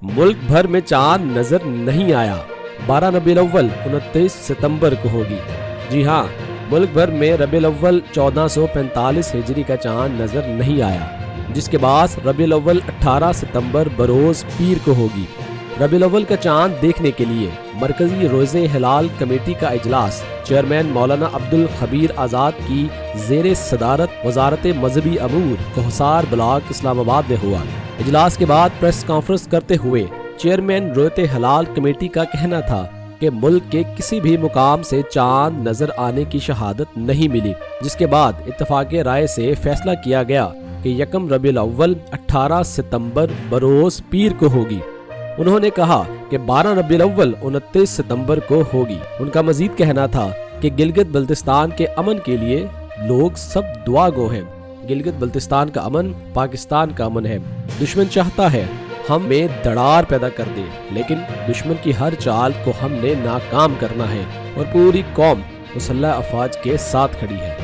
मुल्क भर में चांद नजर नहीं आया। 12 रबीउल अव्वल 29 सितंबर को होगी। जी हाँ, मुल्क भर में रबीउल अव्वल 1445 हिजरी का चांद नजर नहीं आया, जिसके बाद रबीउल अव्वल 18 सितंबर बरोज पीर को होगी। रबीउल अव्वल का चांद देखने के लिए मरकजी रोज़े हिलाल कमेटी का इजलास चेयरमैन मौलाना अब्दुल खबीर आज़ाद की ज़ेरे सदारत वजारत मजहबी अमूर कोहसार ब्लॉक इस्लामाबाद में हुआ। इजलास के बाद प्रेस कॉन्फ्रेंस करते हुए चेयरमैन रोज़े हिलाल कमेटी का कहना था कि मुल्क के किसी भी मुकाम से चांद नजर आने की शहादत नहीं मिली, जिसके बाद इत्तफाक़े राय से फैसला किया गया कि यकम रबीउल अव्वल 18 सितंबर बरोज पीर को होगी। उन्होंने कहा कि 12 रबीउल अव्वल 29 सितंबर को होगी। उनका मजीद कहना था कि गिलगित बल्तिस्तान के अमन के लिए लोग सब दुआ गो हैं। गिलगित बल्तिस्तान का अमन पाकिस्तान का अमन है। दुश्मन चाहता है हम में दरार पैदा कर दे, लेकिन दुश्मन की हर चाल को हमने नाकाम करना है और पूरी कौम मुसल्लह अफवाज के साथ खड़ी है।